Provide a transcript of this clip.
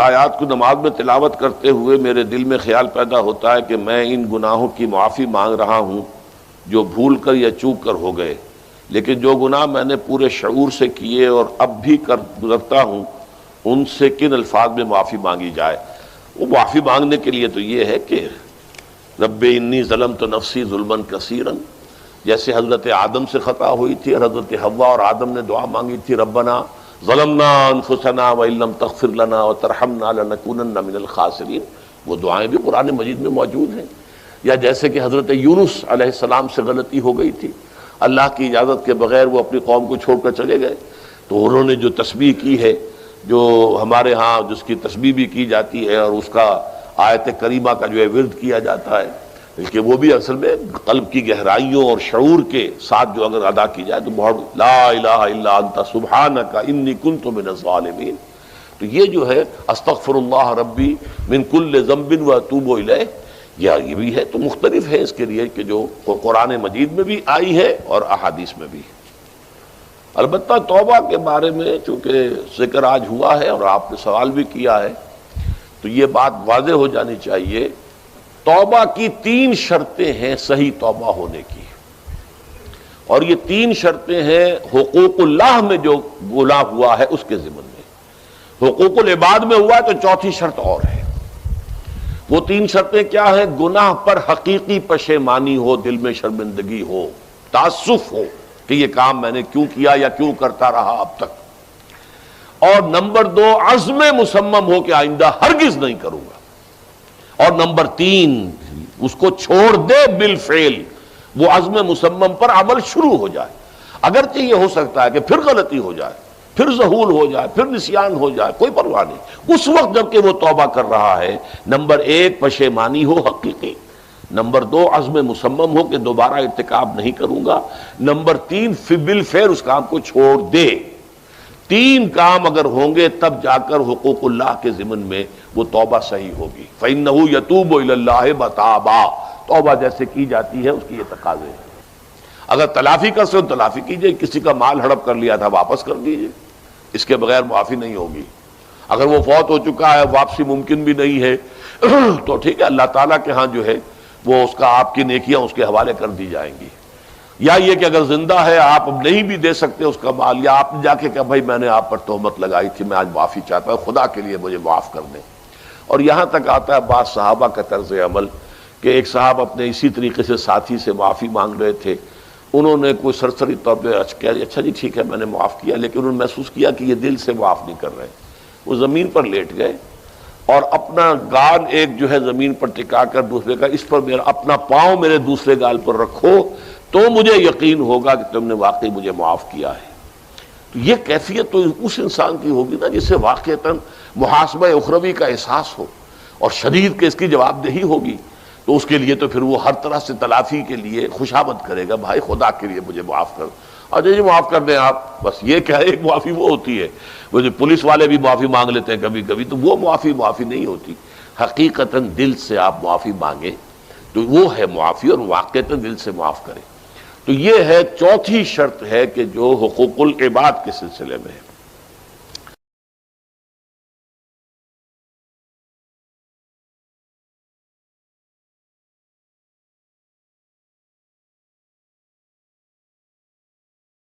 آیات کو نماز میں تلاوت کرتے ہوئے میرے دل میں خیال پیدا ہوتا ہے کہ میں ان گناہوں کی معافی مانگ رہا ہوں جو بھول کر یا چوک کر ہو گئے، لیکن جو گناہ میں نے پورے شعور سے کیے اور اب بھی کر گزرتا ہوں ان سے کن الفاظ میں معافی مانگی جائے؟ وہ معافی مانگنے کے لیے تو یہ ہے کہ رب انی ظلمت نفسی ظلما کثیرا، جیسے حضرت آدم سے خطا ہوئی تھی اور حضرت حوا اور آدم نے دعا مانگی تھی ربنا ظلمنا انفسنا وان لم تغفر لنا وترحمنا لنکونن من الخاسرین، وہ دعائیں بھی قرآن مجید میں موجود ہیں۔ یا جیسے کہ حضرت یونس علیہ السلام سے غلطی ہو گئی تھی، اللہ کی اجازت کے بغیر وہ اپنی قوم کو چھوڑ کر چلے گئے، تو انہوں نے جو تسبیح کی ہے، جو ہمارے ہاں جس کی تسبیح بھی کی جاتی ہے اور اس کا آیت کریمہ کا جو ہے ورد کیا جاتا ہے، کہ وہ بھی اصل میں قلب کی گہرائیوں اور شعور کے ساتھ جو اگر ادا کی جائے تو بہت لا الہ الا انت سبحانک انی کنت من الظالمین، تو یہ جو ہے استغفر اللہ ربی من کل ذنب واتوب الیہ، یہ بھی ہے۔ تو مختلف ہے اس کے لیے کہ جو قرآن مجید میں بھی آئی ہے اور احادیث میں بھی۔ البتہ توبہ کے بارے میں چونکہ ذکر آج ہوا ہے اور آپ نے سوال بھی کیا ہے، تو یہ بات واضح ہو جانی چاہیے، توبہ کی 3 شرطیں ہیں صحیح توبہ ہونے کی، اور یہ 3 شرطیں ہیں حقوق اللہ میں جو گناہ ہوا ہے اس کے ضمن میں۔ حقوق العباد میں ہوا ہے تو 4تھی شرط اور ہے۔ وہ 3 شرطیں کیا ہیں؟ گناہ پر حقیقی پشیمانی ہو، دل میں شرمندگی ہو، تعسف ہو کہ یہ کام میں نے کیوں کیا یا کیوں کرتا رہا اب تک، اور نمبر 2 عزم مصمم ہو کہ آئندہ ہرگز نہیں کروں گا، اور نمبر 3 اس کو چھوڑ دے بالفعل، وہ عزم مصمم پر عمل شروع ہو جائے۔ اگرچہ یہ ہو سکتا ہے کہ پھر غلطی ہو جائے، پھر ذہول ہو جائے، پھر نسیان ہو جائے، کوئی پرواہ نہیں، اس وقت جب کہ وہ توبہ کر رہا ہے نمبر 1 پشیمانی ہو حقیقی، نمبر 2 عزم مصمم ہو کہ دوبارہ ارتکاب نہیں کروں گا، نمبر 3 بالفعل اس کام کو چھوڑ دے۔ 3 کام اگر ہوں گے تب جا کر حقوق اللہ کے ضمن میں وہ توبہ صحیح ہوگی۔ فَإِنَّهُ يَتُوبُ إِلَى اللَّهِ مَتَابًا، توبہ جیسے کی جاتی ہے اس کی یہ تقاضے ہیں۔ اگر تلافی کر سکتے تلافی کیجئے، کسی کا مال ہڑپ کر لیا تھا واپس کر دیجئے، اس کے بغیر معافی نہیں ہوگی۔ اگر وہ فوت ہو چکا ہے، واپسی ممکن بھی نہیں ہے، تو ٹھیک ہے، اللہ تعالیٰ کے ہاں جو ہے وہ اس کا آپ کی نیکیاں اس کے حوالے کر دی جائیں گی۔ یا یہ کہ اگر زندہ ہے آپ اب نہیں بھی دے سکتے اس کا مال، یا آپ نے جا کے کہا بھائی میں نے آپ پر تہمت لگائی تھی، میں آج معافی چاہتا ہوں، خدا کے لیے مجھے معاف کر دیں۔ اور یہاں تک آتا ہے بعض صحابہ کا طرز عمل کہ ایک صاحب اپنے اسی طریقے سے ساتھی سے معافی مانگ رہے تھے، انہوں نے کوئی سرسری طور پہ کہا اچھا جی ٹھیک ہے میں نے معاف کیا، لیکن انہوں نے محسوس کیا کہ یہ دل سے معاف نہیں کر رہے، وہ زمین پر لیٹ گئے اور اپنا گال ایک جو ہے زمین پر ٹکا کر دوسرے کا، اس پر میرا اپنا پاؤں میرے دوسرے گال پر رکھو تو مجھے یقین ہوگا کہ تم نے واقعی مجھے معاف کیا ہے۔ تو یہ کیفیت تو اس انسان کی ہوگی نا جسے واقعتاً محاسبہ اخروی کا احساس ہو اور شدید کہ اس کی جواب دہی ہوگی، تو اس کے لیے تو پھر وہ ہر طرح سے تلافی کے لیے خوشامد کرے گا، بھائی خدا کے لیے مجھے معاف کر، اور جی معاف کر دیں آپ، بس یہ کیا ایک معافی وہ ہوتی ہے، وہ جو پولیس والے بھی معافی مانگ لیتے ہیں کبھی کبھی، تو وہ معافی نہیں ہوتی، حقیقتاً دل سے آپ معافی مانگیں تو وہ ہے معافی، اور واقعتاً دل سے معاف کریں۔ تو یہ ہے 4تھی شرط ہے کہ جو حقوق العباد کے سلسلے میں ہے۔